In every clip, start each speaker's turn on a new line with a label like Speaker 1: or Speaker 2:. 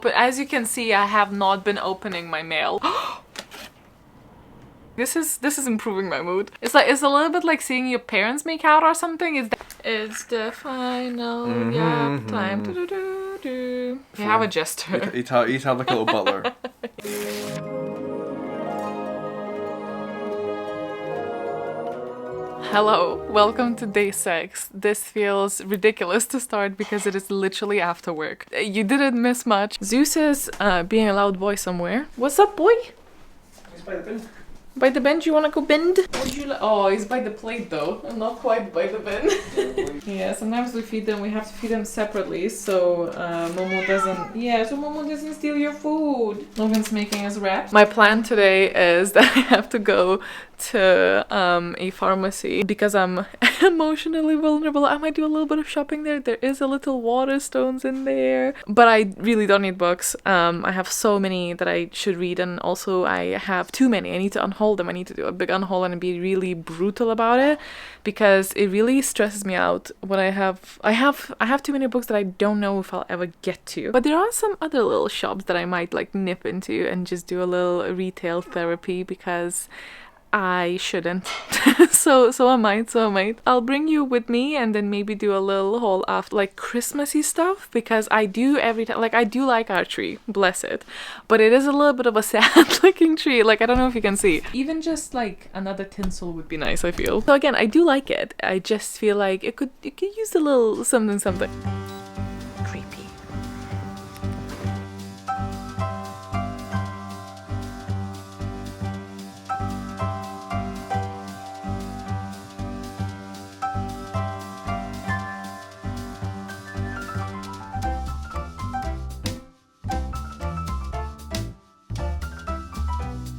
Speaker 1: But as you can see, I have not been opening my mail. This is improving my mood. It's a little bit like seeing your parents make out or something. It's the final time. You have a gesture.
Speaker 2: He'd have like a little butler.
Speaker 1: Hello, welcome to day 6. This feels ridiculous to start because it is literally after work. You didn't miss much. Zeus is being a loud boy somewhere. What's up, boy?
Speaker 2: He's by the bin.
Speaker 1: By the bench, you wanna go bend? Oh, he's by the plate though, and not quite by the bin. Yeah, sometimes we feed them, we have to feed them separately, so Momo doesn't steal your food. Logan's making us wrap. My plan today is that I have to go to a pharmacy because I'm emotionally vulnerable. I might do a little bit of shopping there. There is a little Waterstones in there, but I really don't need books. I have so many that I should read, and also I have too many. I need to unhaul them. I need to do a big unhaul and be really brutal about it because it really stresses me out when I have too many books that I don't know if I'll ever get to. But there are some other little shops that I might like nip into and just do a little retail therapy because I shouldn't. so I might. I'll bring you with me and then maybe do a little haul after, like Christmassy stuff, because I do every time. Like, I do like our tree, bless it, but it is a little bit of a sad looking tree. Like, I don't know if you can see. Even just like another tinsel would be nice, I feel. So again, I do like it. I just feel like it could use a little something. Creepy.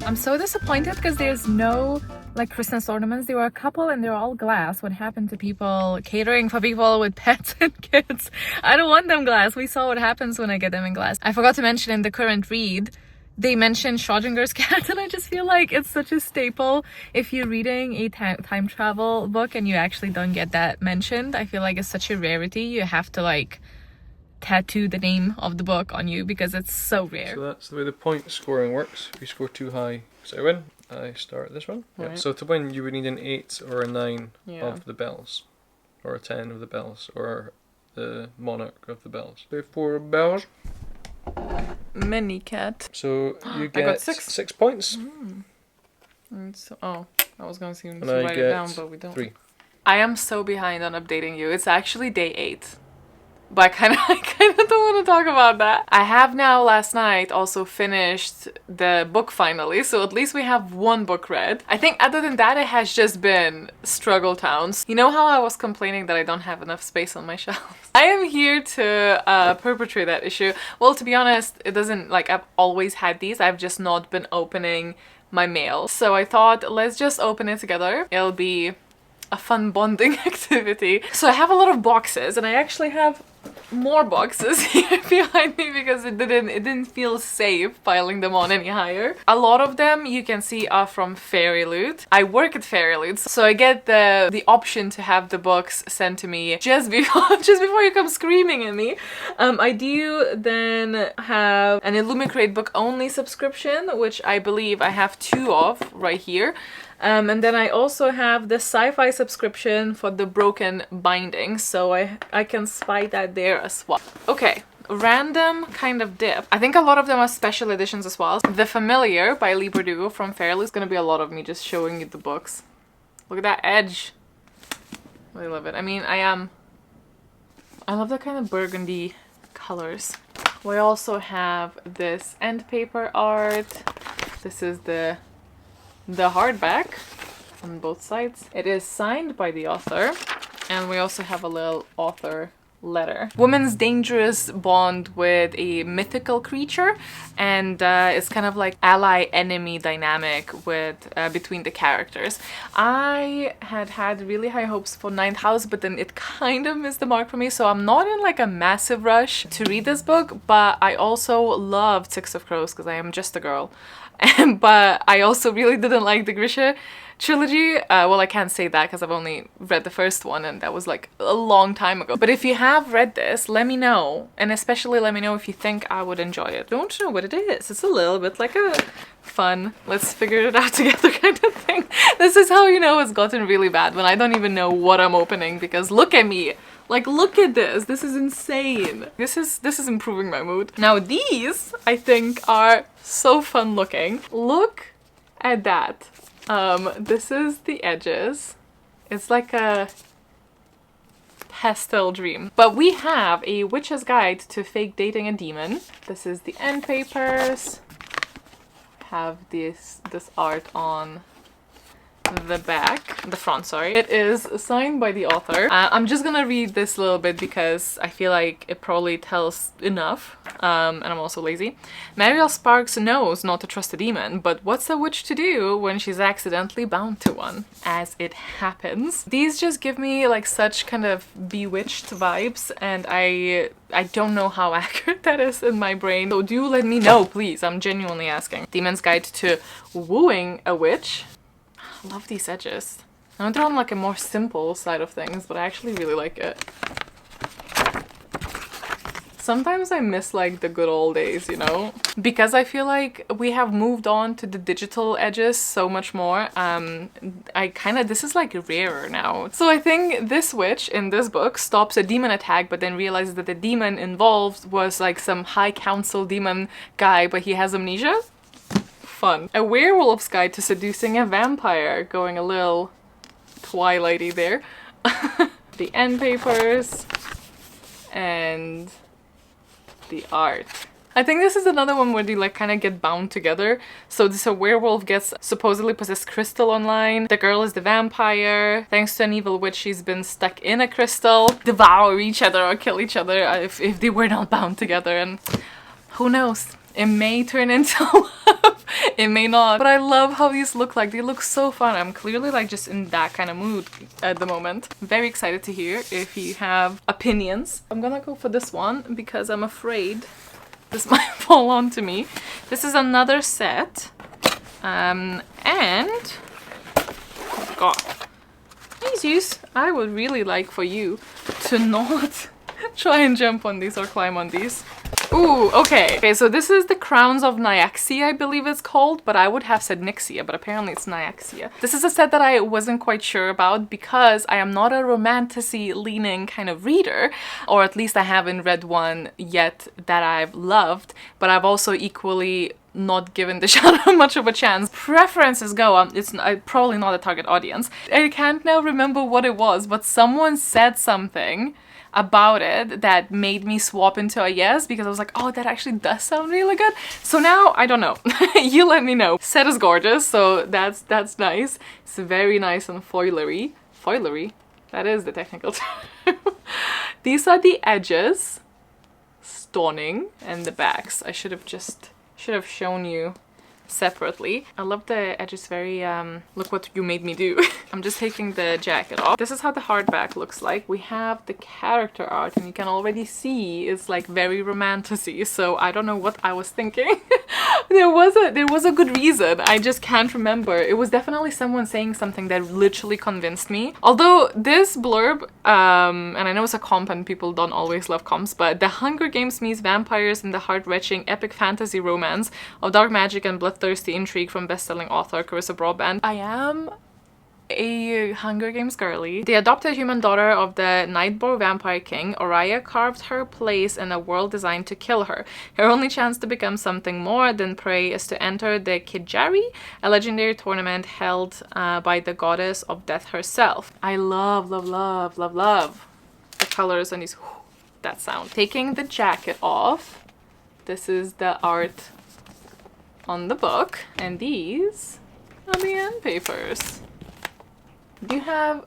Speaker 1: I'm so disappointed because there's no like Christmas ornaments. There were a couple and they're all glass. What happened to people catering for people with pets and kids? I don't want them glass. We saw what happens when I get them in glass. I forgot to mention in the current read, they mentioned Schrodinger's cat, and I just feel like it's such a staple. If you're reading a time travel book and you actually don't get that mentioned, I feel like it's such a rarity. You have to like tattoo the name of the book on you because it's so rare.
Speaker 2: So that's the way the point scoring works. If you score too high, so I win. I start this one.
Speaker 1: Right.
Speaker 2: Yeah. So to win, you would need an 8 or a 9
Speaker 1: Yeah.
Speaker 2: of the bells, or a 10 of the bells, or the monarch of the bells. So 4 bells.
Speaker 1: Mini cat.
Speaker 2: So you
Speaker 1: I
Speaker 2: get
Speaker 1: got 6.
Speaker 2: 6 points.
Speaker 1: I was gonna see
Speaker 2: And
Speaker 1: to
Speaker 2: I
Speaker 1: write it
Speaker 2: get
Speaker 1: down, but we don't.
Speaker 2: 3.
Speaker 1: I am so behind on updating you. It's actually day 8. But I kind of don't want to talk about that. I have now last night also finished the book finally, so at least we have one book read. I think other than that, it has just been struggle towns. You know how I was complaining that I don't have enough space on my shelves? I am here to perpetrate that issue. Well, to be honest, it doesn't, like, I've always had these. I've just not been opening my mail. So I thought, let's just open it together. It'll be a fun bonding activity. So I have a lot of boxes, and I actually have more boxes here behind me because it didn't feel safe piling them on any higher. A lot of them you can see are from Fairy Loot. I work at Fairy Loot, so I get the option to have the books sent to me just before you come screaming at me. I do then have an Illumicrate book only subscription, which I believe I have 2 of right here. And then I also have the sci-fi subscription for the broken binding, so I can spy that there as well. Okay, random kind of dip. I think a lot of them are special editions as well. The Familiar by Lee Berdugo from Fairly is gonna be a lot of me just showing you the books. Look at that edge. I love it. I mean, I love that kind of burgundy colors. We also have this end paper art. This is the hardback on both sides. It is signed by the author, and we also have a little author letter. Woman's dangerous bond with a mythical creature, and it's kind of like ally-enemy dynamic with between the characters. I had really high hopes for Ninth House, but then it kind of missed the mark for me, so I'm not in like a massive rush to read this book, but I also loved Six of Crows because I am just a girl. But I also really didn't like the Grisha trilogy. Well, I can't say that because I've only read the first one and that was like a long time ago. But if you have read this, let me know. And especially let me know if you think I would enjoy it. Don't know what it is. It's a little bit like a fun, let's figure it out together kind of thing. This is how you know it's gotten really bad, when I don't even know what I'm opening, because look at me. Like, look at this. This is insane. This is improving my mood. Now these, I think, are so fun looking. Look at that. This is the edges. It's like a pastel dream. But we have a Witch's Guide to Fake Dating a Demon. This is the end papers. Have this art on the back, the front, sorry. It is signed by the author. I'm just gonna read this a little bit because I feel like it probably tells enough, and I'm also lazy. Mariel Sparks knows not to trust a demon, but what's a witch to do when she's accidentally bound to one? As it happens. These just give me like such kind of bewitched vibes, and I don't know how accurate that is in my brain, so do let me know, please. I'm genuinely asking. Demon's Guide to Wooing a Witch. I love these edges. I know they're on like a more simple side of things, but I actually really like it. Sometimes I miss like the good old days, you know? Because I feel like we have moved on to the digital edges so much more. This is like rarer now. So I think this witch in this book stops a demon attack, but then realizes that the demon involved was like some high council demon guy, but he has amnesia. Fun. A werewolf's guide to seducing a vampire, going a little Twilighty there. The end papers and the art. I think this is another one where they like kind of get bound together. So this a werewolf gets supposedly possessed crystal online. The girl is the vampire. Thanks to an evil witch, she's been stuck in a crystal. Devour each other or kill each other if they were not bound together. And who knows? It may turn into love, it may not. But I love how these look like. They look so fun. I'm clearly like just in that kind of mood at the moment. Very excited to hear if you have opinions. I'm gonna go for this one because I'm afraid this might fall onto me. This is another set. And oh god. Jesus, I would really like for you to not try and jump on these or climb on these. Ooh, okay. Okay, so this is the Crowns of Nyaxia, I believe it's called, but I would have said Nixia, but apparently it's Nyaxia. This is a set that I wasn't quite sure about because I am not a romantasy-leaning kind of reader, or at least I haven't read one yet that I've loved, but I've also equally not given the genre much of a chance. Preferences go, it's probably not a target audience. I can't now remember what it was, but someone said something about it that made me swap into a yes, because I was like, oh, that actually does sound really good. So now I don't know. You let me know. Set is gorgeous, so that's nice. It's very nice and foilery. Foilery? That is the technical term. These are the edges. Stunning. And the backs. I should have shown you separately. I love the edges very, look what you made me do. I'm just taking the jacket off. This is how the hardback looks like. We have the character art and you can already see it's like very romantasy, so I don't know what I was thinking. There was a good reason, I just can't remember. It was definitely someone saying something that literally convinced me. Although this blurb, and I know it's a comp and people don't always love comps, but The Hunger Games meets vampires in the heart-wrenching epic fantasy romance of dark magic and bloodthirsty intrigue from best-selling author Carissa Broadbent. I am a Hunger Games girly. The adopted human daughter of the Nightborn vampire king, Oriya carved her place in a world designed to kill her. Her only chance to become something more than prey is to enter the Kijari, a legendary tournament held by the goddess of death herself. I love the colors and these, that sound. Taking the jacket off, this is the art on the book, and these are the end papers.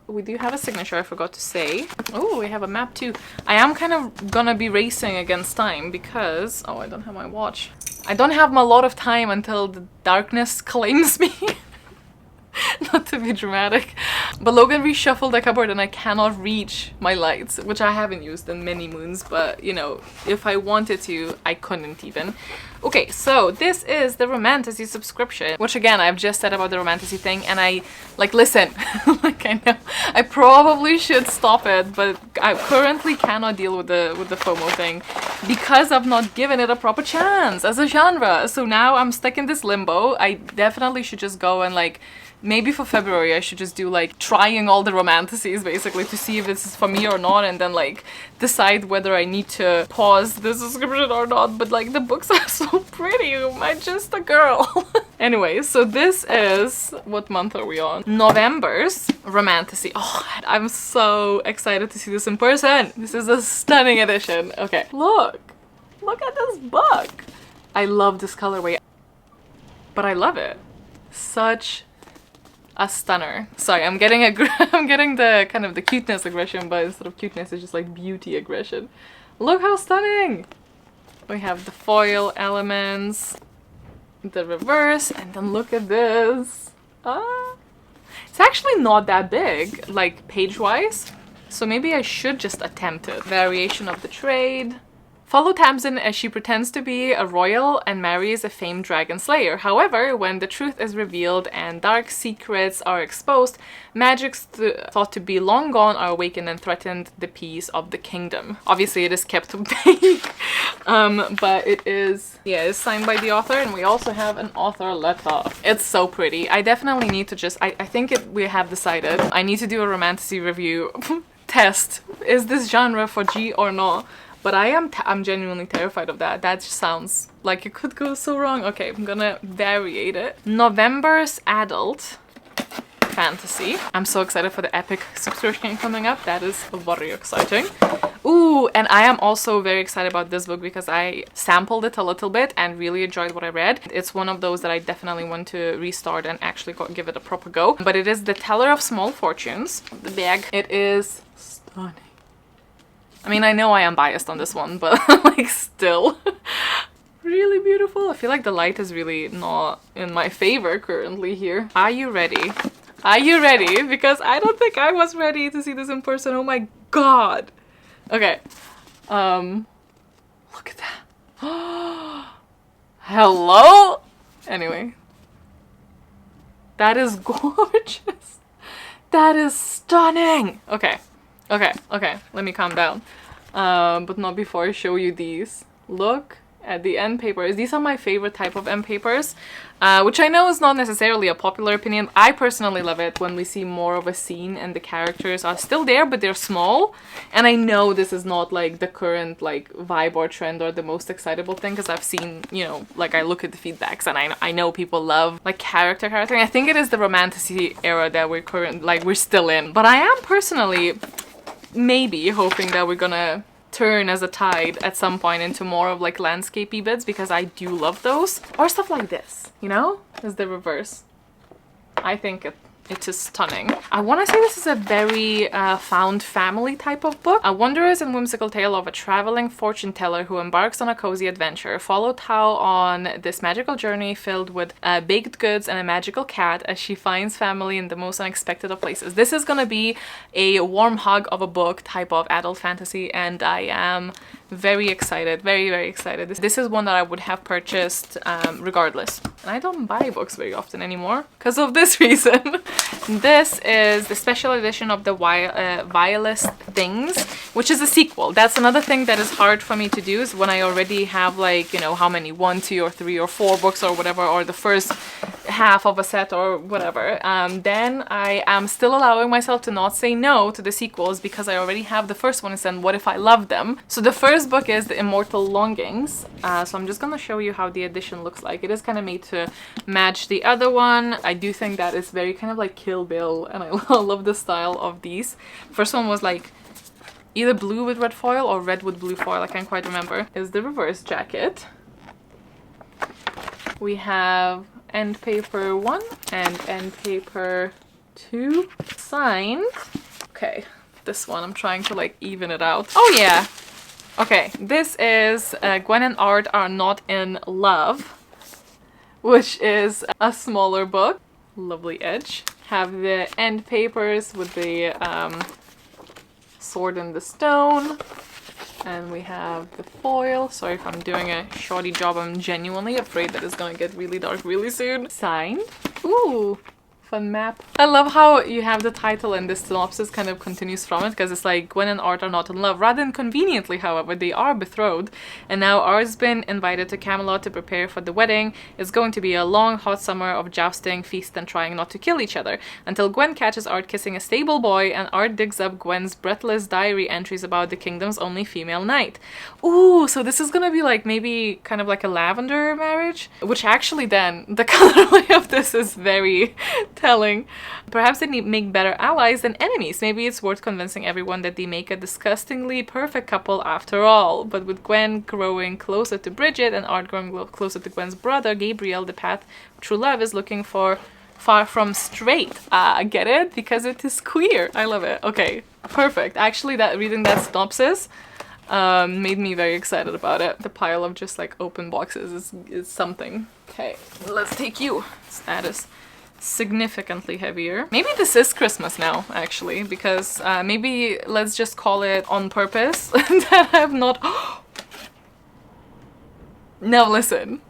Speaker 1: We do have a signature, I forgot to say. Oh, we have a map too. I am kind of gonna be racing against time because, oh, I don't have my watch. I don't have a lot of time until the darkness claims me. Not to be dramatic. But Logan reshuffled the cupboard and I cannot reach my lights, which I haven't used in many moons, but you know, if I wanted to, I couldn't even. Okay, so this is the Romantasy subscription, which again, I've just said about the Romantasy thing, and I, like, listen, like, I know, I probably should stop it, but I currently cannot deal with the FOMO thing because I've not given it a proper chance as a genre. So now I'm stuck in this limbo. I definitely should just go and, like, maybe for February I should just do like trying all the Romantasies basically to see if this is for me or not, and then like decide whether I need to pause the subscription or not. But like the books are so pretty. Am I just a girl? Anyway, so this is, what month are we on? November's Romantasy. Oh, I'm so excited to see this in person. This is a stunning edition. Okay, look at this book. I love this colorway, but I love it. Such a stunner. Sorry, I'm getting I'm getting the kind of the cuteness aggression, but instead of cuteness, it's just like beauty aggression. Look how stunning! We have the foil elements, the reverse, and then look at this. It's actually not that big, like page-wise, so maybe I should just attempt it. Variation of the trade. Follow Tamsin as she pretends to be a royal and marries a famed dragon slayer. However, when the truth is revealed and dark secrets are exposed, magics thought to be long gone are awakened and threatened the peace of the kingdom. Obviously, it is kept vague, but it is, yeah, it's signed by the author, and we also have an author letter. It's so pretty. I definitely need to just, I think we have decided I need to do a Romantasy review test. Is this genre for G or no? But I'm genuinely terrified of that. That just sounds like it could go so wrong. Okay, I'm gonna variate it. November's adult fantasy. I'm so excited for the epic subscription coming up. That is very exciting. Ooh, and I am also very excited about this book because I sampled it a little bit and really enjoyed what I read. It's one of those that I definitely want to restart and actually give it a proper go. But it is The Teller of Small Fortunes. The bag. It is stunning. I mean, I know I am biased on this one, but like still really beautiful. I feel like the light is really not in my favor currently here. Are you ready? Are you ready? Because I don't think I was ready to see this in person. Oh my god. Okay. Look at that. Hello? Anyway. That is gorgeous. That is stunning. Okay. Okay, let me calm down. But not before I show you these. Look at the end papers. These are my favorite type of end papers, which I know is not necessarily a popular opinion. I personally love it when we see more of a scene and the characters are still there, but they're small. And I know this is not like the current like vibe or trend or the most excitable thing, because I've seen, you know, like I look at the feedbacks and I know people love like character. I think it is the Romantasy era that we're still in. But I am personally maybe hoping that we're gonna turn as a tide at some point into more of like landscapey bits, because I do love those. Or stuff like this, you know? Is the reverse. I think it is stunning. I want to say this is a very found family type of book. A wondrous and whimsical tale of a traveling fortune teller who embarks on a cozy adventure. Follow Tao on this magical journey filled with baked goods and a magical cat as she finds family in the most unexpected of places. This is gonna be a warm hug of a book type of adult fantasy, and I am very excited, very, very excited. This is one that I would have purchased regardless. And I don't buy books very often anymore because of this reason. This is the special edition of the Vilest Things, which is a sequel. That's another thing that is hard for me to do, is when I already have like, you know, how many, 1, 2 or 3 or 4 books or whatever, or the first half of a set or whatever, then I am still allowing myself to not say no to the sequels because I already have the first one, and then what if I love them? So the first book is The Immortal Longings. So I'm just gonna show you how the edition looks like. It is kind of made to match the other one. I do think that it's very kind of like Kill Bill, and I love the style of these. First one was like either blue with red foil or red with blue foil, I can't quite remember. Is the reverse jacket. We have end paper 1 and end paper 2 signed. Okay, this one I'm trying to like even it out. Oh yeah. Okay, this is Gwen and Art Are Not in Love, which is a smaller book. Lovely edge. Have the end papers with the sword and the stone. And we have the foil. Sorry if I'm doing a shoddy job. I'm genuinely afraid that it's gonna get really dark really soon. Signed. Ooh, fun map. I love how you have the title and the synopsis kind of continues from it, because it's like Gwen and Art are not in love. Rather inconveniently, however, they are betrothed, and now Art's been invited to Camelot to prepare for the wedding. It's going to be a long, hot summer of jousting, feast, and trying not to kill each other, until Gwen catches Art kissing a stable boy, and Art digs up Gwen's breathless diary entries about the kingdom's only female knight. Ooh, so this is gonna be like maybe kind of like a lavender marriage, which actually then, the colorway of this is very telling. Perhaps they make better allies than enemies. Maybe it's worth convincing everyone that they make a disgustingly perfect couple after all. But with Gwen growing closer to Bridget and Art growing closer to Gwen's brother, Gabriel, the path of true love is looking for far from straight. Get it? Because it is queer. I love it. Okay, perfect. Actually, that reading that synopsis made me very excited about it. The pile of just like open boxes is something. Okay, let's take you. Status. Significantly heavier. Maybe this is Christmas now, actually, because maybe let's just call it on purpose that I have not... Now listen,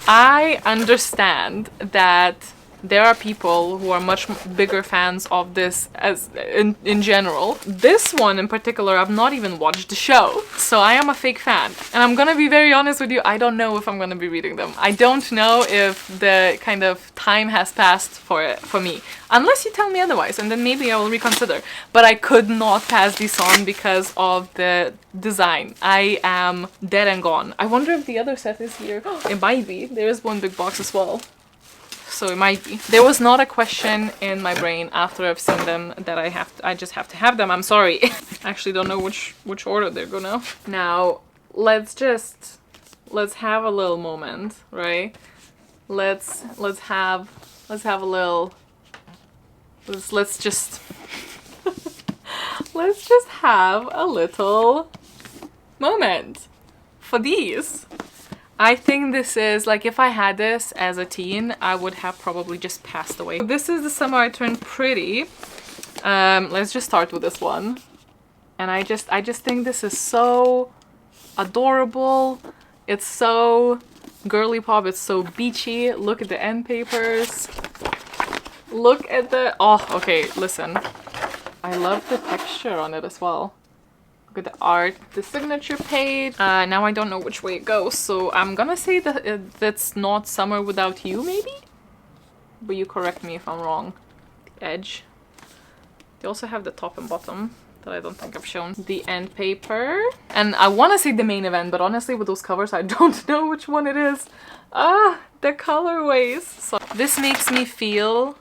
Speaker 1: I understand that there are people who are much bigger fans of this as in general. This one in particular, I've not even watched the show, so I am a fake fan. And I'm gonna be very honest with you, I don't know if I'm gonna be reading them. I don't know if the kind of time has passed for me. Unless you tell me otherwise, and then maybe I will reconsider. But I could not pass these on because of the design. I am dead and gone. I wonder if the other set is here. It might be. There is one big box as well. So it might be. There was not a question in my brain after I've seen them that I just have to have them. I'm sorry. I actually don't know which order they go now. Now, let's have a little moment, right? Let's have a little let's just have a little moment for these. I think this is, like, if I had this as a teen, I would have probably just passed away. This is the summer I turned pretty. Let's just start with this one. And I just think this is so adorable. It's so girly pop. It's so beachy. Look at the end papers. Look at the... Oh, okay, listen. I love the texture on it as well. Look at the art, the signature page. Now I don't know which way it goes, so I'm gonna say that that's not Summer Without You, maybe? But you correct me if I'm wrong. The edge. They also have the top and bottom that I don't think I've shown. The end paper. And I want to say the main event, but honestly with those covers I don't know which one it is. The colorways. So this makes me feel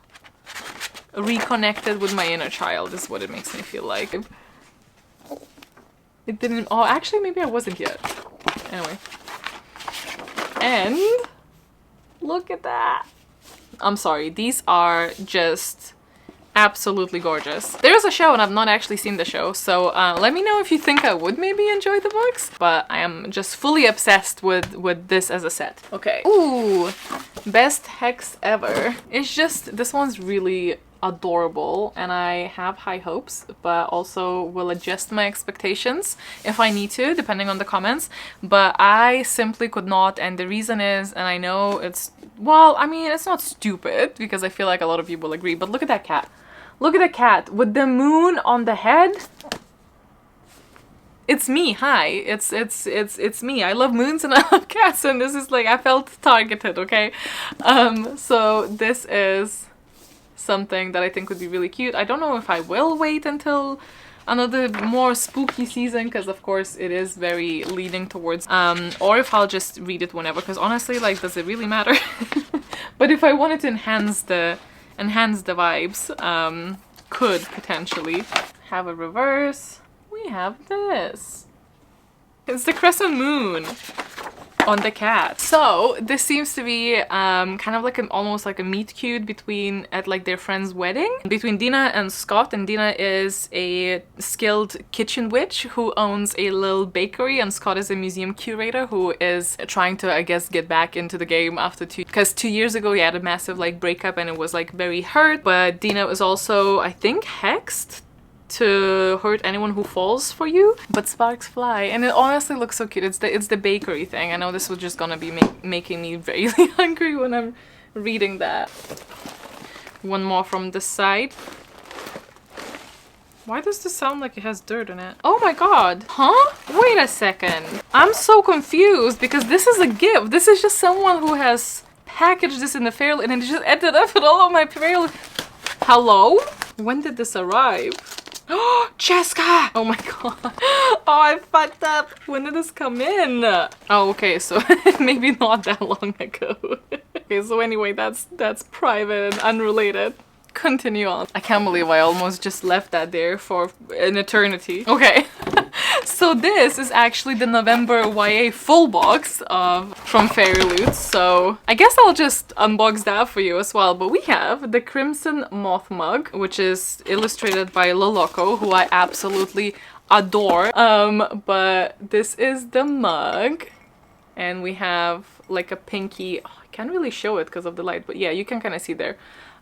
Speaker 1: reconnected with my inner child, is what it makes me feel like. It didn't... Oh, actually, maybe I wasn't yet. Anyway. And... look at that! I'm sorry, these are just absolutely gorgeous. There's a show and I've not actually seen the show, so let me know if you think I would maybe enjoy the books. But I am just fully obsessed with this as a set. Okay. Ooh! Best hex ever. It's just... this one's really adorable and I have high hopes, but also will adjust my expectations if I need to, depending on the comments. But I simply could not, and the reason is, and I know it's... well, I mean, it's not stupid, because I feel like a lot of you will agree, but look at that cat. Look at the cat with the moon on the head. It's me, hi. It's me. I love moons and I love cats, and this is like, I felt targeted, okay? So this is something that I think would be really cute. I don't know if I will wait until another more spooky season, because of course it is very leaning towards, or if I'll just read it whenever, because honestly, like, does it really matter? But if I wanted to enhance the vibes, could potentially have a reverse. We have this. It's the crescent moon. on the cat. So this seems to be kind of like almost like a meet cute between at like their friend's wedding between Dina and Scott. And Dina is a skilled kitchen witch who owns a little bakery, and Scott is a museum curator who is trying to, I guess, get back into the game after because 2 years ago he had a massive like breakup and it was like very hurt. But Dina was also, I think, hexed to hurt anyone who falls for you, but sparks fly, and it honestly looks so cute. It's the bakery thing. I know this was just gonna be making me very hungry when I'm reading that. One more from this side. Why does this sound like it has dirt in it? Oh my god. Huh? Wait a second. I'm so confused because this is a gift. This is just someone who has packaged this in the fair and it just ended up with all of my fair. Hello? When did this arrive? Oh, Jessica! Oh my god. Oh, I fucked up. When did this come in? Oh, okay, so maybe not that long ago. Okay, so anyway, that's private and unrelated. Continue on. I can't believe I almost just left that there for an eternity. Okay. So this is actually the November YA full box from Fairy Loot. So I guess I'll just unbox that for you as well. But we have the Crimson Moth mug, which is illustrated by Loloco, who I absolutely adore. But this is the mug. And we have like a pinky... Oh, I can't really show it because of the light, but yeah, you can kind of see there.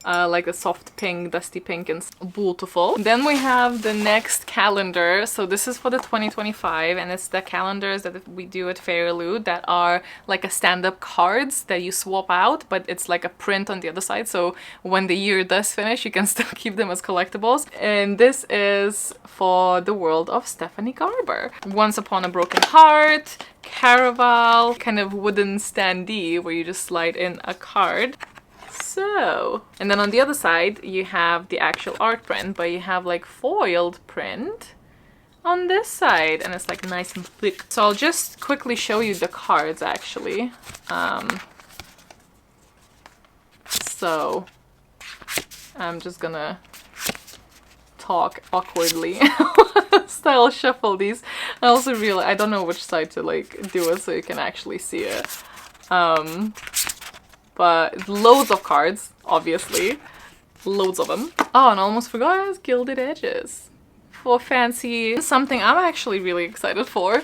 Speaker 1: Like a soft pink, dusty pink, and beautiful. Then we have the next calendar. So this is for the 2025, and it's the calendars that we do at Fairy Loot that are like a stand-up cards that you swap out, but it's like a print on the other side. So when the year does finish, you can still keep them as collectibles. And this is for the world of Stephanie Garber. Once Upon a Broken Heart, Caraval, kind of wooden standee where you just slide in a card. So, and then on the other side you have the actual art print, but you have like foiled print on this side, and it's like nice and thick. So I'll just quickly show you the cards actually. So I'm just gonna talk awkwardly style shuffle these. I also realize I don't know which side to like do it so you can actually see it. But loads of cards, obviously. Loads of them. Oh, and I almost forgot it has gilded edges. For fancy, something I'm actually really excited for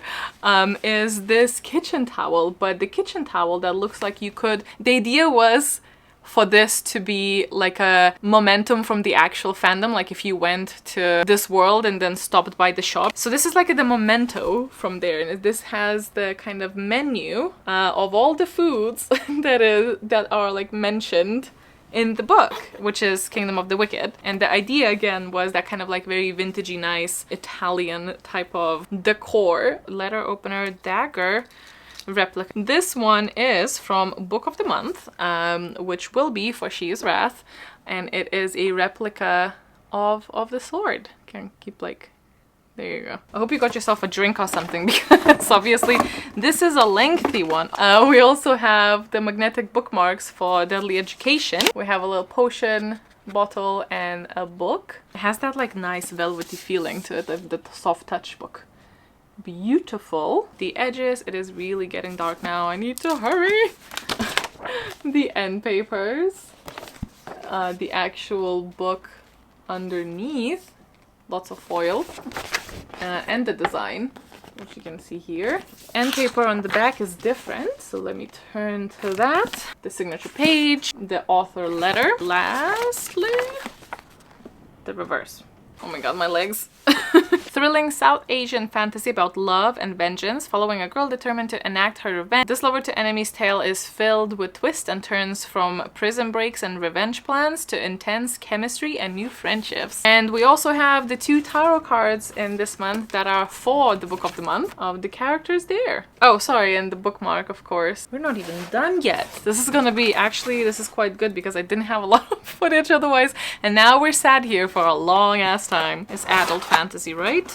Speaker 1: is this kitchen towel. But the kitchen towel that looks like you could... The idea was for this to be like a momentum from the actual fandom, like if you went to this world and then stopped by the shop. So this is like the memento from there, and this has the kind of menu of all the foods that are like mentioned in the book, which is Kingdom of the Wicked. And the idea again was that kind of like very vintagey, nice Italian type of decor. Letter opener, dagger replica. This one is from Book of the Month, which will be for She Is Wrath, and it is a replica of the sword. Can keep like... There you go. I hope you got yourself a drink or something, because obviously this is a lengthy one. We also have the magnetic bookmarks for Deadly Education. We have a little potion bottle and a book. It has that like nice velvety feeling to it, the soft touch book. Beautiful. The edges, it is really getting dark now. I need to hurry. The end papers. The actual book underneath. Lots of foil. And the design, which you can see here. End paper on the back is different, so let me turn to that. The signature page, the author letter. Lastly, the reverse. Oh my god, my legs. Thrilling South Asian fantasy about love and vengeance, following a girl determined to enact her revenge. This lover-to-enemies tale is filled with twists and turns, from prison breaks and revenge plans to intense chemistry and new friendships. And we also have the 2 tarot cards in this month that are for the Book of the Month of the characters there. Oh, sorry, and the bookmark, of course. We're not even done yet. This is gonna be, actually, this is quite good because I didn't have a lot of footage otherwise. And now we're sat here for a long-ass time. It's adult fantasy, right?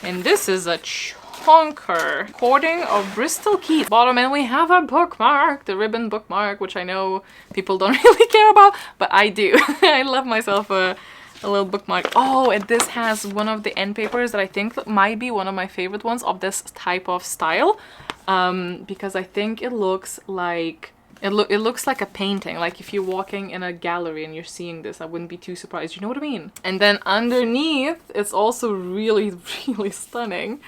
Speaker 1: And this is a chunker. Courting of Bristol Keys. Bottom, and we have a bookmark, the ribbon bookmark, which I know people don't really care about, but I do. I love myself a A little bookmark. Oh, and this has one of the end papers that I think might be one of my favorite ones of this type of style, because I think it looks like it looks like a painting. Like if you're walking in a gallery and you're seeing this, I wouldn't be too surprised. You know what I mean? And then underneath, it's also really, really stunning.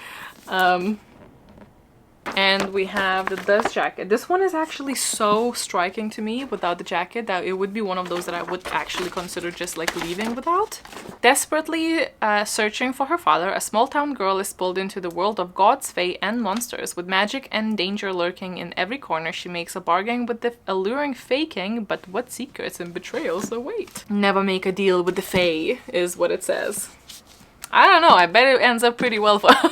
Speaker 1: And we have the dust jacket. This one is actually so striking to me without the jacket that it would be one of those that I would actually consider just like leaving without. Desperately searching for her father, a small town girl is pulled into the world of gods, fae, and monsters. With magic and danger lurking in every corner, she makes a bargain with the alluring fae king, but what secrets and betrayals await? Never make a deal with the fae, is what it says. I don't know, I bet it ends up pretty well for her.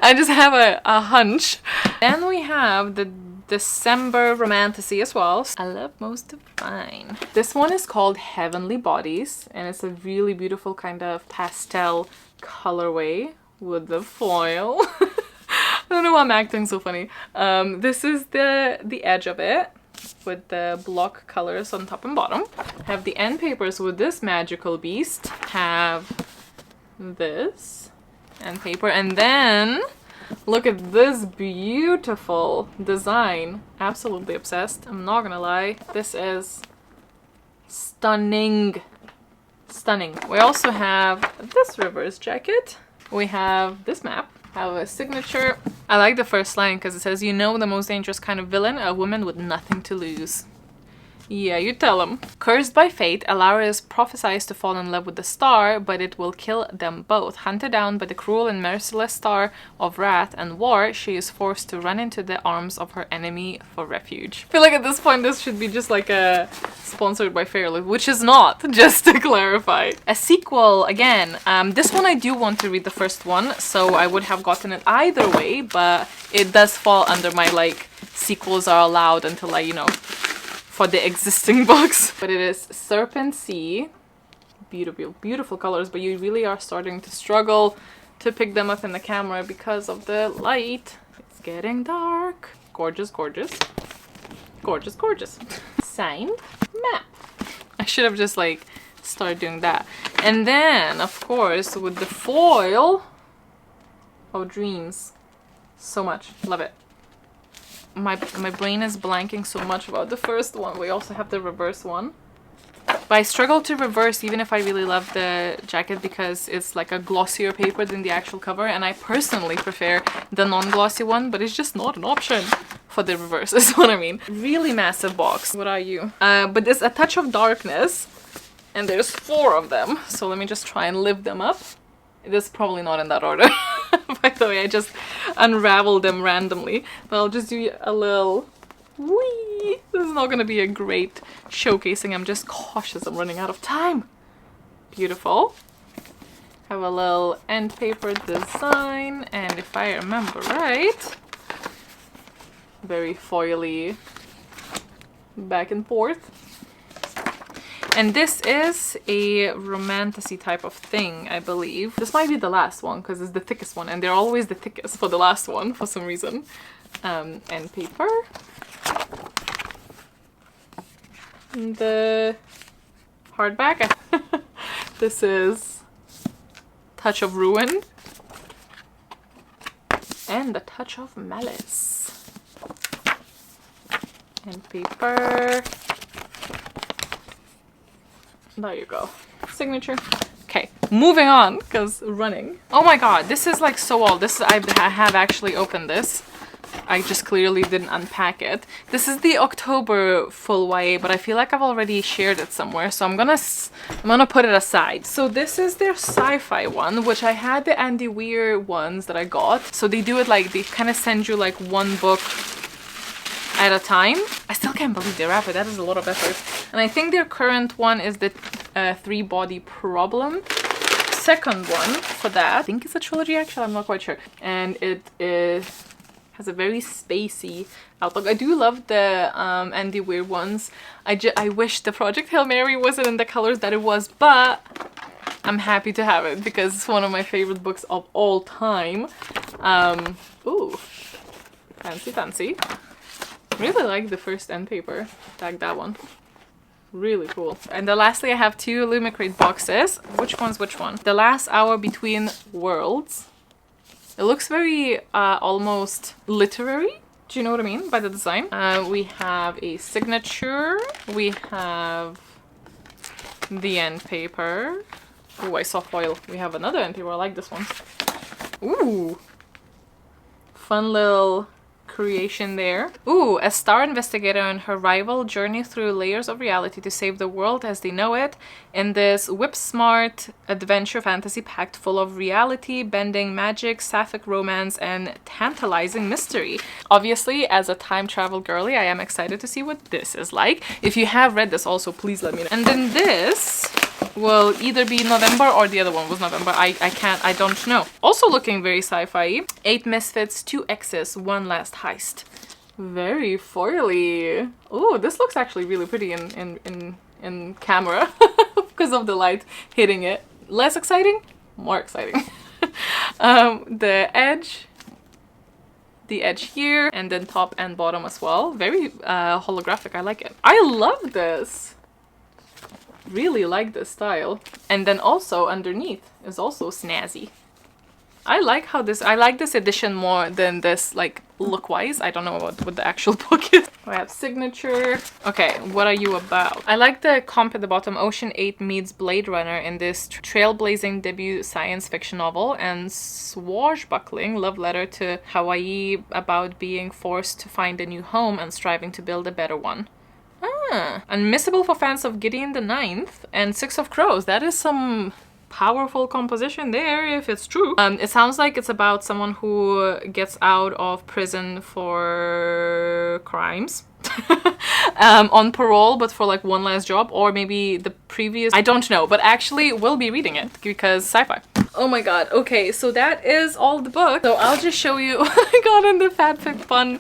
Speaker 1: I just have a hunch. Then we have the December Romantasy as well. I love most of mine. This one is called Heavenly Bodies, and it's a really beautiful kind of pastel colorway with the foil. I don't know why I'm acting so funny. This is the edge of it with the block colors on top and bottom. Have the end papers with this magical beast. Have this and paper, and then look at this beautiful design. Absolutely obsessed, I'm not gonna lie. This is stunning. Stunning. We also have this reverse jacket. We have this map. Have a signature. I like the first line because it says, you know the most dangerous kind of villain, a woman with nothing to lose. Yeah, you tell him. Cursed by fate, Alara is prophesied to fall in love with the star, but it will kill them both. Hunted down by the cruel and merciless star of wrath and war, she is forced to run into the arms of her enemy for refuge. I feel like at this point this should be just like a sponsored by Fairly, which is not, just to clarify. A sequel, again. This one I do want to read the first one, so I would have gotten it either way, but it does fall under my like, sequels are allowed until I, you know, for the existing books. But it is Serpent Sea. Beautiful, beautiful colors, but you really are starting to struggle to pick them up in the camera because of the light. It's getting dark. Gorgeous, gorgeous. Gorgeous, gorgeous. Signed map. I should have just like started doing that. And then, of course, with the foil of dreams. So much. Love it. My brain is blanking so much about the first one. We also have the reverse one. But I struggle to reverse even if I really love the jacket because it's like a glossier paper than the actual cover, and I personally prefer the non-glossy one, but it's just not an option for the reverse is what I mean. Really massive box. What are you? But there's a touch of darkness and there's 4 of them. So let me just try and lift them up. It is probably not in that order. By the way, I just unraveled them randomly. But I'll just do a little whee. This is not going to be a great showcasing. I'm just cautious. I'm running out of time. Beautiful. Have a little end paper design. And if I remember right, very foily back and forth. And this is a romantasy type of thing, I believe. This might be the last one because it's the thickest one, and they're always the thickest for the last one for some reason. And paper. The hardback. This is Touch of Ruin. And the Touch of Malice. And paper. There you go. Signature. Okay, moving on, because running. Oh my god, this is like so old. This is, I have actually opened this. I just clearly didn't unpack it. This is the October full YA, but I feel like I've already shared it somewhere, so I'm gonna put it aside. So this is their sci-fi one, which I had the Andy Weir ones that I got. So they do it like, they kind of send you like one book at a time. I still can't believe they wrap it. That is a lot of effort. And I think their current one is the 3-Body Problem. Second one for that, I think it's a trilogy actually, I'm not quite sure. And it has a very spacey outlook. I do love the Andy Weir ones. I wish the Project Hail Mary wasn't in the colors that it was, but I'm happy to have it because it's one of my favorite books of all time. Ooh, fancy, fancy. Really like the first end paper. Tag that one. Really cool. And then lastly, I have 2 Illumicrate boxes. Which one's which one? The Last Hour Between Worlds. It looks very almost literary. Do you know what I mean by the design? We have a signature. We have the end paper. Oh, I saw foil. We have another end paper. I like this one. Ooh. Fun little creation there. Ooh, a star investigator and her rival journey through layers of reality to save the world as they know it in this whip-smart adventure fantasy packed full of reality, bending magic, sapphic romance, and tantalizing mystery. Obviously, as a time travel girly, I am excited to see what this is like. If you have read this also, please let me know. And then this will either be November or the other one was November. I don't know. Also looking very sci-fi. 8 Misfits, 2 X's, 1 Last Heist. Very foily. Oh, this looks actually really pretty in camera because of the light hitting it. Less exciting, more exciting. The edge here, and then top and bottom as well. Very holographic. I like it. I love this. Really like this style. And then also underneath is also snazzy. I like this edition more than this, like, look-wise. I don't know what the actual book is. I have signature. Okay, what are you about? I like the comp at the bottom. Ocean 8 meets Blade Runner in this trailblazing debut science fiction novel, and swashbuckling love letter to Hawaii about being forced to find a new home and striving to build a better one. Unmissable for fans of Gideon the Ninth and Six of Crows. That is some powerful composition there, if it's true. It sounds like it's about someone who gets out of prison for crimes. On parole, but for like one last job, or maybe the previous, I don't know, but actually we'll be reading it because sci-fi. Oh my god. Okay, so that is all the book. So I'll just show you what I got in the FabFic fun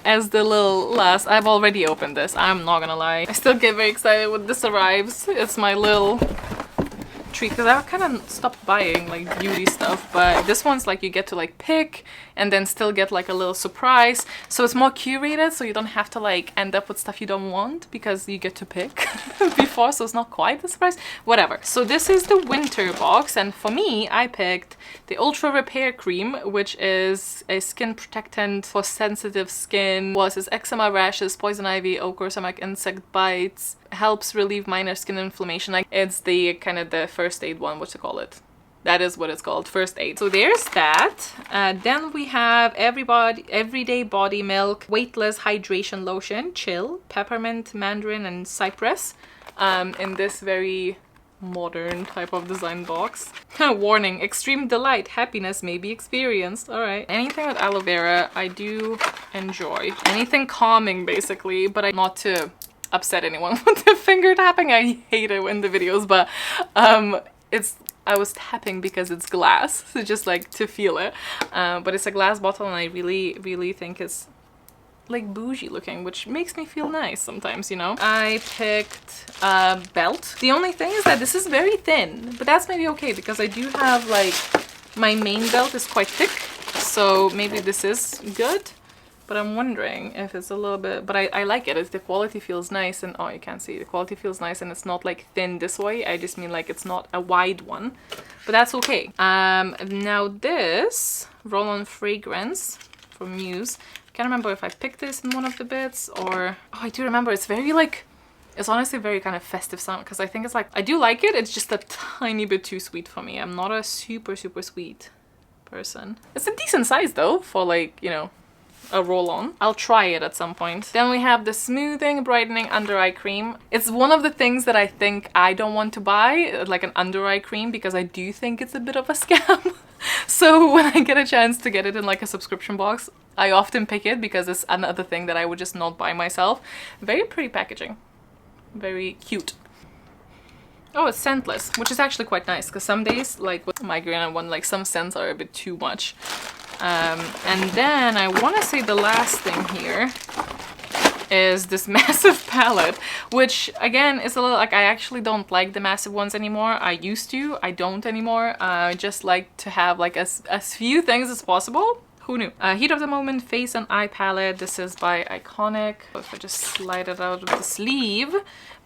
Speaker 1: as the little last. I've already opened this, I'm not gonna lie. I still get very excited when this arrives. It's my little treat because I kind of stopped buying like beauty stuff, but this one's like you get to like pick and then still get like a little surprise, so it's more curated, so you don't have to like end up with stuff you don't want because you get to pick before, so it's not quite a surprise. Whatever. So this is the winter box, and for me I picked the Ultra Repair Cream, which is a skin protectant for sensitive skin. Was it's eczema, rashes, poison ivy, ochre, stomach, insect bites, helps relieve minor skin inflammation. Like, it's the kind of the first aid one, what to call it. That is what it's called, first aid. So there's that. Then we have Everyday Body Milk Weightless Hydration Lotion, Chill, Peppermint, Mandarin, and Cypress, in this very modern type of design box. Warning, extreme delight, happiness may be experienced. All right. Anything with aloe vera, I do enjoy. Anything calming, basically, but not to upset anyone with the finger tapping. I hate it in the videos, but I was tapping because it's glass, so just like to feel it. But it's a glass bottle, and I really think it's like bougie looking, which makes me feel nice sometimes, you know. I picked a belt. The only thing is that this is very thin, but that's maybe okay because I do have like, my main belt is quite thick, so maybe this is good. But I'm wondering if it's a little bit, but I like it. If the quality feels nice, and oh, you can't see, the quality feels nice, and it's not like thin this way. I just mean like it's not a wide one, but that's okay. Now this roll-on fragrance from Muse. I can't remember if I picked this in one of the bits or, oh, I do remember. It's very like, it's honestly very kind of festive sound, because I think it's like, I do like it. It's just a tiny bit too sweet for me. I'm not a super sweet person. It's a decent size though for like, you know, a roll-on. I'll try it at some point. Then we have the Smoothing Brightening Under Eye Cream. It's one of the things that I think I don't want to buy, like an under eye cream, because I do think it's a bit of a scam. So when I get a chance to get it in like a subscription box, I often pick it because it's another thing that I would just not buy myself. Very pretty packaging. Very cute. Oh, it's scentless, which is actually quite nice, because some days, like with migraine and one, like some scents are a bit too much. And then I want to say the last thing here is this massive palette, which again is a little like, I actually don't like the massive ones anymore. I used to, I don't anymore. I just like to have like as few things as possible. Who knew? Heat of the Moment Face and Eye Palette. This is by Iconic. If I just slide it out of the sleeve.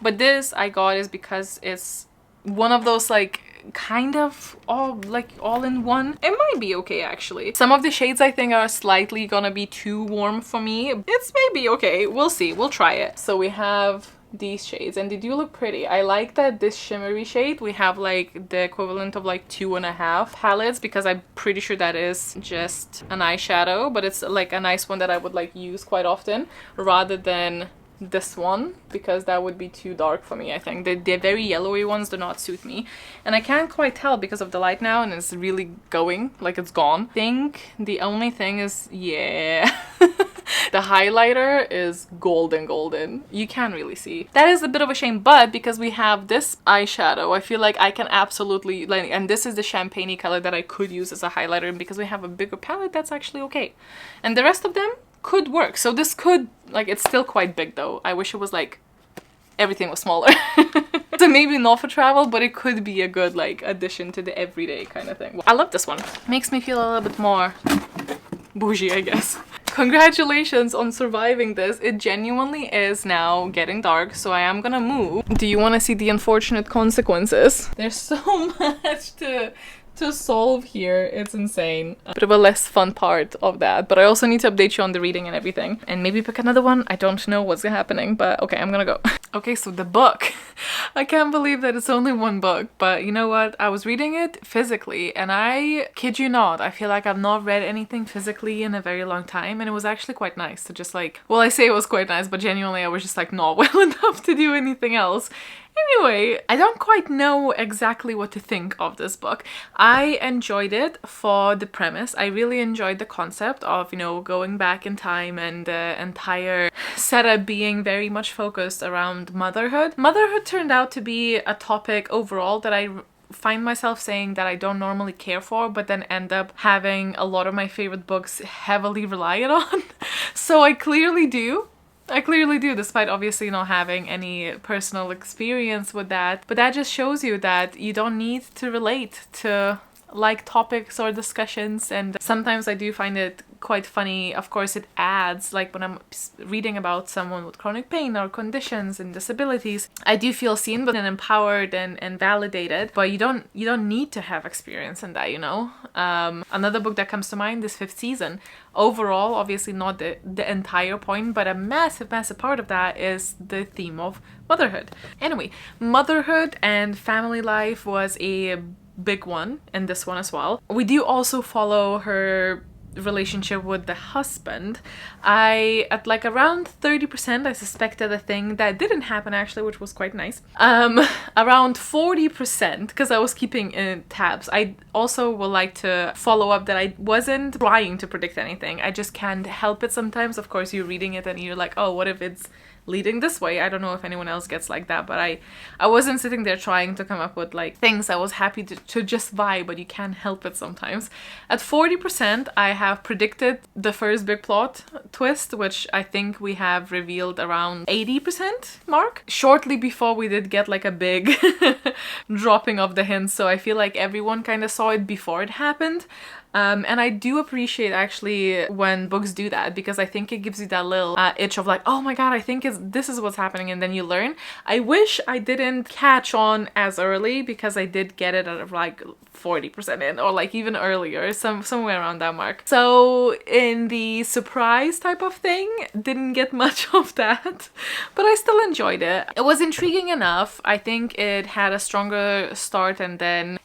Speaker 1: But this I got is because it's one of those like kind of all in one. It might be okay actually. Some of the shades I think are slightly gonna be too warm for me. It's maybe okay. We'll see. We'll try it. So we have these shades and they do look pretty. I like that this shimmery shade we have like the equivalent of like 2.5 palettes, because I'm pretty sure that is just an eyeshadow, but it's like a nice one that I would like use quite often rather than this one, because that would be too dark for me. I think the very yellowy ones do not suit me, and I can't quite tell because of the light now, and it's really going like it's gone. I think the only thing is, yeah, the highlighter is golden. You can't really see. That is a bit of a shame, but because we have this eyeshadow, I feel like I can absolutely like, and this is the champagne color that I could use as a highlighter, and because we have a bigger palette, that's actually okay. And the rest of them could work. So this could, like, it's still quite big though. I wish it was like everything was smaller. So maybe not for travel, but it could be a good like addition to the everyday kind of thing. I love this one. Makes me feel a little bit more bougie, I guess. Congratulations on surviving this. It genuinely is now getting dark, so I am gonna move. Do you want to see the unfortunate consequences? There's so much to solve here. It's insane. A bit of a less fun part of that, but I also need to update you on the reading and everything, and maybe pick another one. I don't know what's happening, but okay, I'm gonna go. Okay, so the book. I can't believe that it's only one book, but you know what? I was reading it physically, and I kid you not, I feel like I've not read anything physically in a very long time, and it was actually quite nice to just like, well, I say it was quite nice, but genuinely I was just like not well enough to do anything else. Anyway, I don't quite know exactly what to think of this book. I enjoyed it for the premise. I really enjoyed the concept of, you know, going back in time and the entire setup being very much focused around motherhood. Motherhood turned out to be a topic overall that I find myself saying that I don't normally care for, but then end up having a lot of my favorite books heavily relied on. So I clearly do, despite obviously not having any personal experience with that. But that just shows you that you don't need to relate to like topics or discussions, and sometimes I do find it quite funny. Of course it adds, like when I'm reading about someone with chronic pain or conditions and disabilities, I do feel seen but empowered and validated, but you don't need to have experience in that, you know. Another book that comes to mind is Fifth Season. Overall, obviously not the entire point, but a massive part of that is the theme of motherhood. Anyway, motherhood and family life was a big one in this one as well. We do also follow her relationship with the husband. At like around 30% I suspected a thing that didn't happen actually, which was quite nice. Around 40%, because I was keeping tabs. I also would like to follow up that I wasn't trying to predict anything. I just can't help it sometimes. Of course, you're reading it and you're like, oh, what if it's leading this way? I don't know if anyone else gets like that, but I wasn't sitting there trying to come up with like things. I was happy to just vibe, but you can't help it sometimes. At 40%, I have predicted the first big plot twist, which I think we have revealed around 80% mark, shortly before we did get like a big dropping of the hints. So I feel like everyone kind of saw it before it happened. And I do appreciate actually when books do that, because I think it gives you that little itch of like, oh my god, I think this is what's happening, and then you learn. I wish I didn't catch on as early, because I did get it at like 40% in, or like even earlier, somewhere around that mark. So in the surprise type of thing, didn't get much of that, but I still enjoyed it. It was intriguing enough. I think it had a stronger start, and then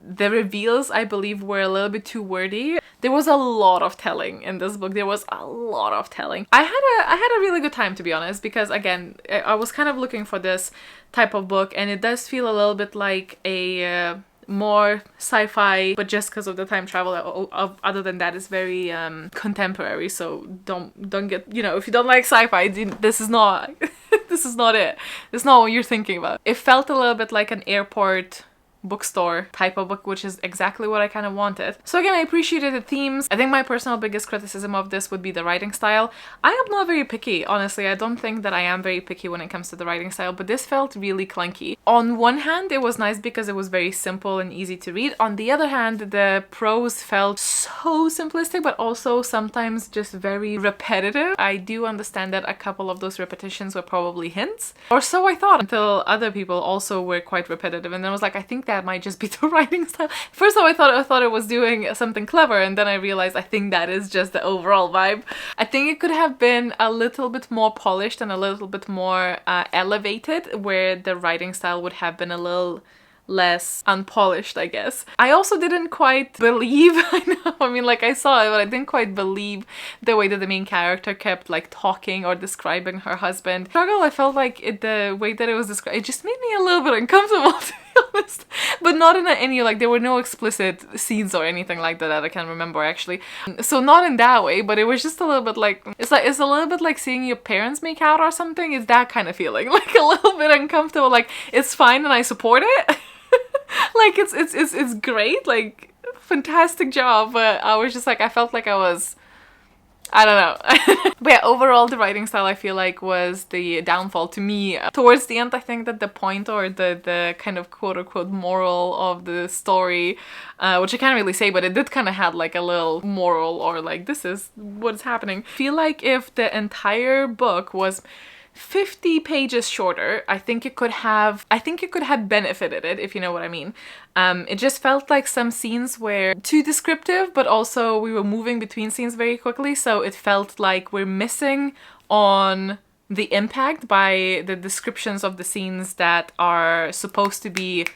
Speaker 1: the reveals, I believe, were a little bit too wordy. There was a lot of telling in this book. There was a lot of telling. I had a really good time, to be honest, because again, I was kind of looking for this type of book, and it does feel a little bit like a more sci-fi, but just because of the time travel, other than that, it's very contemporary. So don't get, you know, if you don't like sci-fi, this is not this is not it. It's not what you're thinking about. It felt a little bit like an airport bookstore type of book, which is exactly what I kind of wanted. So again, I appreciated the themes. I think my personal biggest criticism of this would be the writing style. I am not very picky, honestly. I don't think that I am very picky when it comes to the writing style, but this felt really clunky. On one hand, it was nice because it was very simple and easy to read. On the other hand, the prose felt so simplistic, but also sometimes just very repetitive. I do understand that a couple of those repetitions were probably hints, or so I thought, until other people also were quite repetitive, and then I was like, I think that might just be the writing style. First of all, I thought it was doing something clever, and then I realized I think that is just the overall vibe. I think it could have been a little bit more polished and a little bit more elevated, where the writing style would have been a little less unpolished, I guess. I also didn't quite believe, I mean, like, I saw it, but I didn't quite believe the way that the main character kept like talking or describing her husband. Struggle, I felt like the way that it was described, it just made me a little bit uncomfortable, to be honest. But not in any, like, there were no explicit scenes or anything like that I can remember, actually. So not in that way, but it was just a little bit like, it's a little bit like seeing your parents make out or something. It's that kind of feeling, like a little bit uncomfortable. Like, it's fine and I support it. Like, it's great, like, fantastic job, but I was just like, I felt like I was, I don't know. But yeah, overall, the writing style, I feel like, was the downfall to me. Towards the end, I think that the point, or the kind of quote-unquote moral of the story, which I can't really say, but it did kind of had like a little moral, or like, this is what's happening. I feel like if the entire book was 50 pages shorter, I think it could have benefited it, if you know what I mean. It just felt like some scenes were too descriptive, but also we were moving between scenes very quickly, so it felt like we're missing on the impact by the descriptions of the scenes that are supposed to be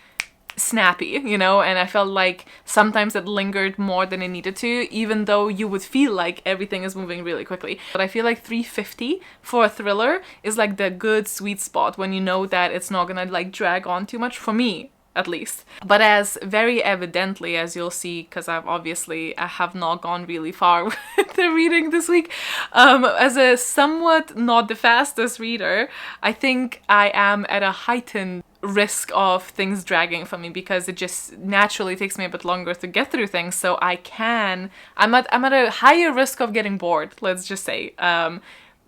Speaker 1: snappy, you know, and I felt like sometimes it lingered more than it needed to, even though you would feel like everything is moving really quickly. But I feel like 350 for a thriller is like the good sweet spot when you know that it's not gonna like drag on too much, for me at least. But as very evidently, as you'll see, because I have not gone really far with the reading this week, as a somewhat not the fastest reader, I think I am at a heightened risk of things dragging for me, because it just naturally takes me a bit longer to get through things, so I'm at a higher risk of getting bored, let's just say.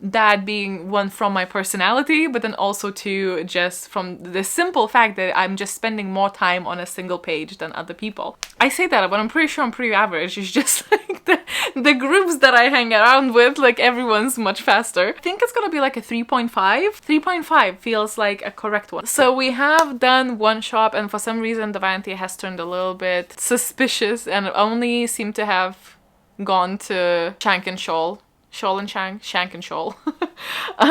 Speaker 1: That being one from my personality, but then also two just from the simple fact that I'm just spending more time on a single page than other people. I say that, but I'm pretty sure I'm pretty average. It's just like the groups that I hang around with, like, everyone's much faster. I think it's gonna be like a 3.5. 3.5 feels like a correct one. So we have done one shop, and for some reason Devanti has turned a little bit suspicious and only seemed to have gone to Shank and Shoal. Shoal and Shank and Shoal,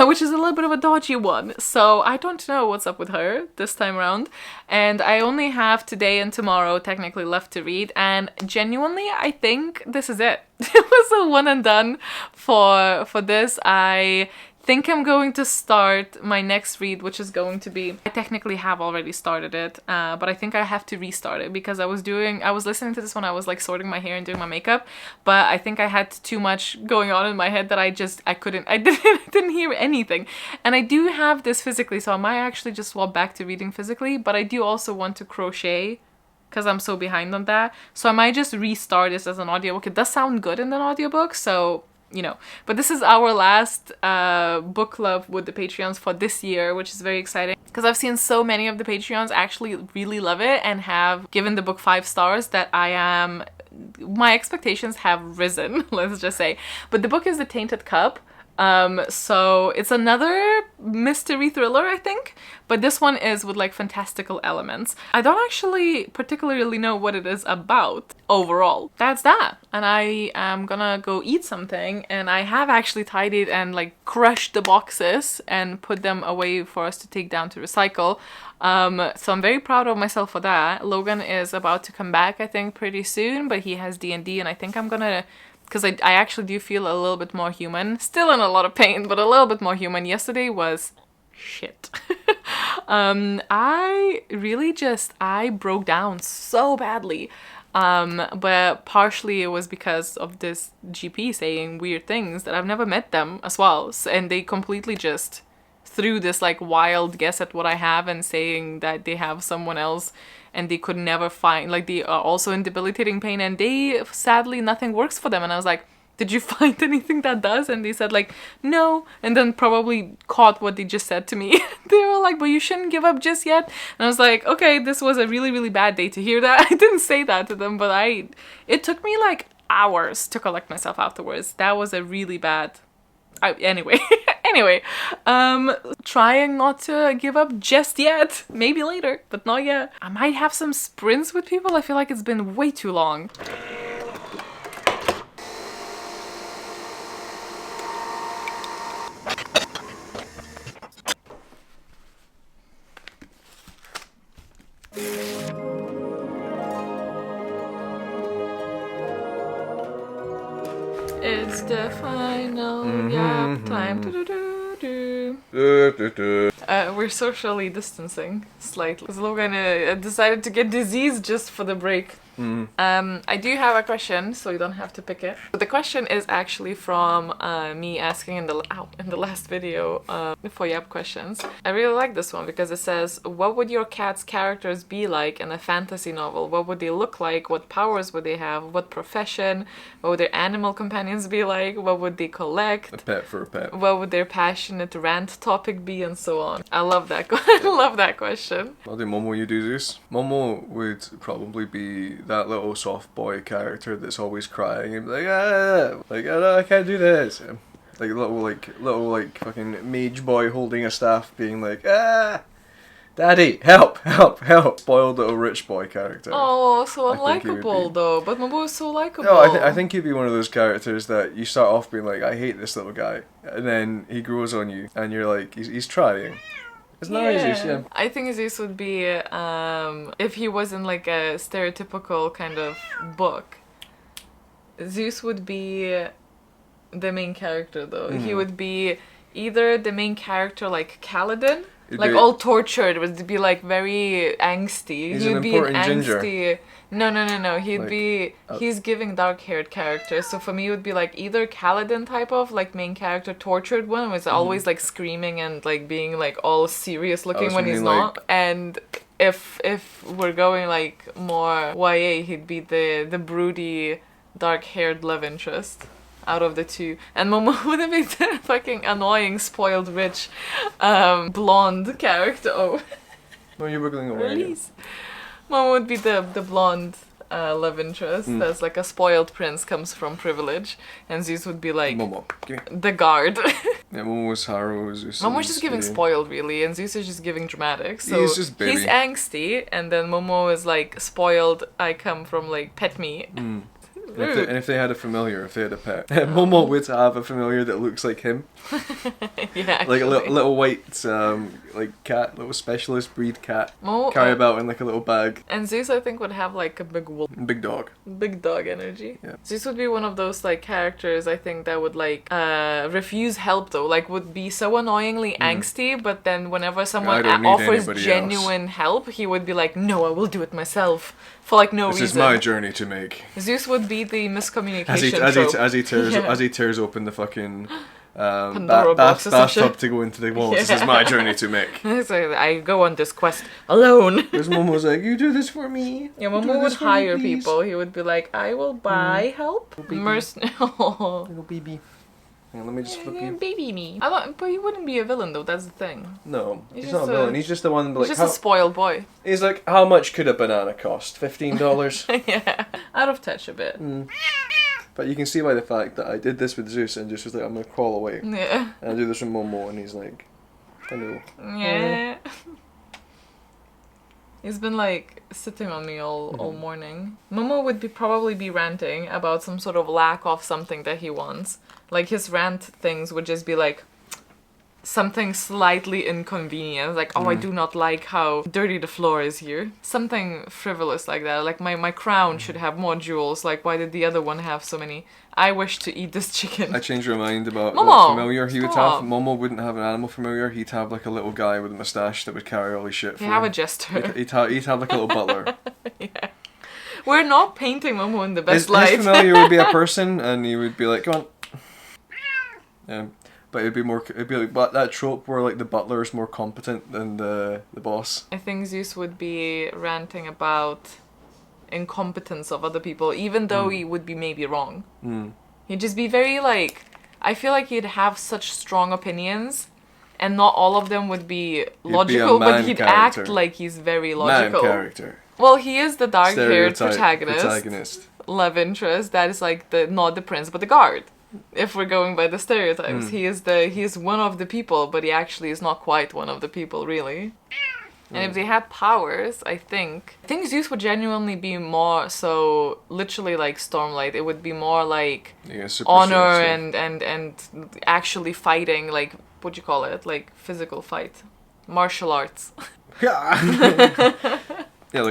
Speaker 1: which is a little bit of a dodgy one. So I don't know what's up with her this time around. And I only have today and tomorrow technically left to read. And genuinely, I think this is it. It was a one and done for this. I think I'm going to start my next read, which is going to be, I technically have already started it, but I think I have to restart it, because I was listening to this when I was like sorting my hair and doing my makeup, but I think I had too much going on in my head that I didn't hear anything. And I do have this physically, so I might actually just swap back to reading physically, but I do also want to crochet, because I'm so behind on that. So I might just restart this as an audiobook. It does sound good in an audiobook, so you know. But this is our last book club with the Patreons for this year, which is very exciting, because I've seen so many of the Patreons actually really love it and have given the book 5 stars that my expectations have risen, let's just say. But the book is The Tainted Cup. So it's another mystery thriller, I think, but this one is with like fantastical elements. I don't actually particularly know what it is about overall. That's that. And I am gonna go eat something, and I have actually tidied and like crushed the boxes and put them away for us to take down to recycle. So I'm very proud of myself for that. Logan is about to come back, I think, pretty soon, but he has D&D, and I think I'm gonna, because I actually do feel a little bit more human. Still in a lot of pain, but a little bit more human. Yesterday was shit. I broke down so badly. But partially it was because of this GP saying weird things that I've never met them as well. And they completely just through this like wild guess at what I have and saying that they have someone else and they could never find, like they are also in debilitating pain and they sadly nothing works for them. And I was like, did you find anything that does? And they said like, no. And then probably caught what they just said to me. They were like, but you shouldn't give up just yet. And I was like, okay, this was a really, really bad day to hear that. I didn't say that to them, but it took me like hours to collect myself afterwards. That was a really bad... anyway, trying not to give up just yet. Maybe later, but not yet. I might have some sprints with people. I feel like it's been way too long. It's the final yap time. We're socially distancing slightly because Logan decided to get disease just for the break. I do have a question, so you don't have to pick it. But the question is actually from me asking in the last video for Yap questions. I really like this one because it says, what would your cat's characters be like in a fantasy novel? What would they look like? What powers would they have? What profession? What would their animal companions be like? What would they collect?
Speaker 2: A pet for a pet.
Speaker 1: What would their passionate rant topic be, and so on? I love that. I love that question.
Speaker 2: What do Momo you do, Zeus? Momo would probably be that little soft boy character that's always crying and be like, I can't do this. Like little fucking mage boy holding a staff, being like, Daddy, help. Spoiled little rich boy character.
Speaker 1: Oh, so unlikable though. But Momo is so likable.
Speaker 2: No, I think he'd be one of those characters that you start off being like, I hate this little guy, and then he grows on you, and you're like, he's trying. It's nice, yeah. I think Zeus would be, if he wasn't like a stereotypical kind of book, Zeus would be the main character though. He would be either the main character like Kaladin, like all tortured, would be like very angsty. He's an important ginger.
Speaker 1: No. He's giving dark-haired character. So for me, it would be like either Kaladin type of like main character, tortured one, was always like screaming and like being like all serious looking when he's not. And if we're going like more YA, he'd be the broody, dark-haired love interest out of the two. And Momo would be the fucking annoying, spoiled, rich, blonde character. Oh.
Speaker 2: No, you're wiggling away.
Speaker 1: Release. Momo would be the blonde love interest. That's like a spoiled prince comes from privilege, and Zeus would be like
Speaker 2: Momo,
Speaker 1: the guard.
Speaker 2: Yeah, Momo was Haru. Zeus
Speaker 1: Momo's just giving spoiled really, and Zeus is just giving dramatic. So
Speaker 2: he's just baby.
Speaker 1: He's angsty, and then Momo is like spoiled. I come from like pet me.
Speaker 2: And if they had a familiar, if they had a pet, Momo would have a familiar that looks like him.
Speaker 1: Yeah,
Speaker 2: like a little white like cat, little specialist breed cat,
Speaker 1: Momo,
Speaker 2: carry about in like a little bag.
Speaker 1: And Zeus, I think, would have like a big wolf,
Speaker 2: big dog energy.
Speaker 1: Yeah. Zeus would be one of those like characters I think that would like refuse help though, like would be so annoyingly angsty, but then whenever someone offers genuine help, he would be like, no, I will do it myself. For like no reason.
Speaker 2: This is my journey to make.
Speaker 1: Zeus would be the miscommunication
Speaker 2: as he tears open the fucking
Speaker 1: bathtub
Speaker 2: to go into the walls. This is my journey to make.
Speaker 1: So I go on this quest alone.
Speaker 2: Because Momo's like, you do this for me.
Speaker 1: Yeah, Momo would hire people. He would be like, I will buy help.
Speaker 2: Little baby. Hang on, let me just flip you.
Speaker 1: Baby me. But he wouldn't be a villain though, that's the thing.
Speaker 2: No, he's not a villain. He's just the one like,
Speaker 1: he's just a spoiled boy.
Speaker 2: He's like, how much could a banana cost? $15?
Speaker 1: Yeah, out of touch a bit.
Speaker 2: But you can see by the fact that I did this with Zeus and just was like, I'm gonna crawl away.
Speaker 1: Yeah.
Speaker 2: And I do this with Momo and he's like, hello.
Speaker 1: Yeah. He's been like sitting on me all morning. Momo would probably be ranting about some sort of lack of something that he wants. Like his rant things would just be like something slightly inconvenient. Like, oh, I do not like how dirty the floor is here. Something frivolous like that. Like my crown should have more jewels. Like why did the other one have so many? I wish to eat this chicken.
Speaker 2: I changed my mind about
Speaker 1: Momo,
Speaker 2: what familiar he would
Speaker 1: stop.
Speaker 2: have. Momo wouldn't have an animal familiar. He'd have like a little guy with a moustache that would carry all his shit for him.
Speaker 1: Have a jester.
Speaker 2: He'd have like a little butler.
Speaker 1: Yeah. We're not painting Momo in the best light.
Speaker 2: His familiar would be a person and he would be like, come on. Yeah. but it'd be like that trope where like the butler is more competent than the boss.
Speaker 1: I think Zeus would be ranting about incompetence of other people, even though he would be maybe wrong. He'd just be very like, I feel like he'd have such strong opinions, and not all of them would be logical, but he'd act like he's very logical.
Speaker 2: Man character.
Speaker 1: Well, he is the dark-haired protagonist, love interest. That is like not the prince, but the guard. If we're going by the stereotypes, he is one of the people, but he actually is not quite one of the people, really. And if they had powers, I think Zeus would genuinely be more so literally like Stormlight. It would be more like honor and actually fighting, like what do you call it? Like physical fight. Martial arts.
Speaker 2: Yeah,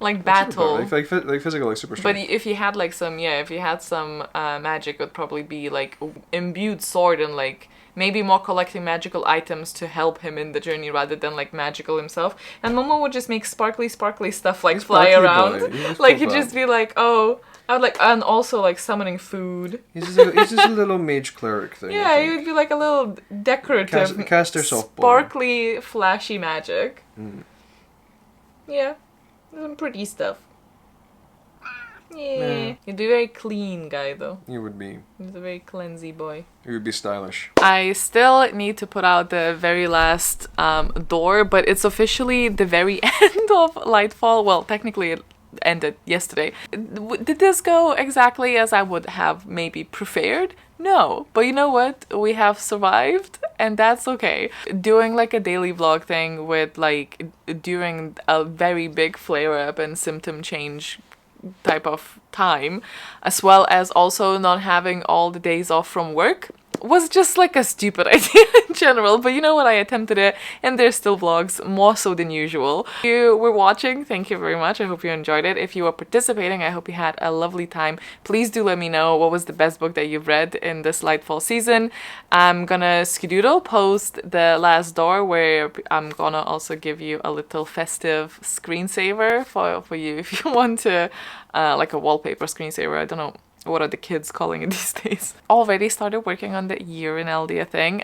Speaker 1: like battle,
Speaker 2: like physical, like super strength.
Speaker 1: But if you had like some magic, it would probably be like imbued sword and like maybe more collecting magical items to help him in the journey rather than like magical himself. And Momo would just make sparkly stuff like fly around. Like he'd just be like, oh, I would like, and also like summoning food.
Speaker 2: He's just a little mage cleric thing.
Speaker 1: Yeah, he would be like a little decorative,
Speaker 2: caster softball,
Speaker 1: sparkly, flashy magic. Yeah, some pretty stuff. Yeah. You'd be a very clean guy, though.
Speaker 2: You would be.
Speaker 1: He's a very cleansy boy.
Speaker 2: You would be stylish.
Speaker 1: I still need to put out the very last door, but it's officially the very end of Lightfall. Well, technically it ended yesterday. Did this go exactly as I would have maybe preferred? No, but you know what? We have survived, and that's okay. Doing like a daily vlog thing with like during a very big flare-up and symptom change type of time, as well as also not having all the days off from work, was just like a stupid idea in general. But you know what, I attempted it, and there's still vlogs, more so than usual. If you were watching, thank you very much. I hope you enjoyed it. If you were participating, I hope you had a lovely time. Please do let me know what was the best book that you've read in this Lightfall season. I'm gonna skedoodle post the last door, where I'm gonna also give you a little festive screensaver for you if you want to, like a wallpaper screensaver. I don't know, what are the kids calling it these days? Already started working on the year in Eldia thing.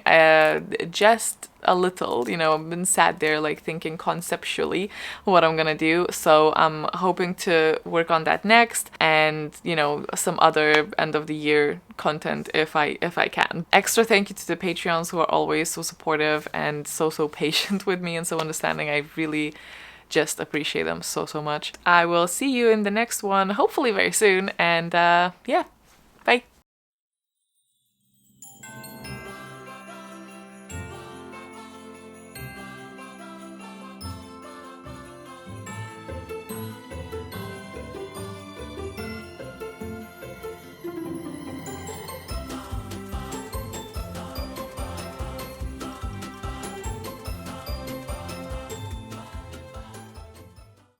Speaker 1: Just a little, you know, I've been sat there like thinking conceptually what I'm gonna do. So I'm hoping to work on that next, and you know, some other end of the year content if I can. Extra thank you to the Patreons who are always so supportive and so patient with me and so understanding. I really just appreciate them so much. I will see you in the next one, hopefully very soon, and yeah, bye.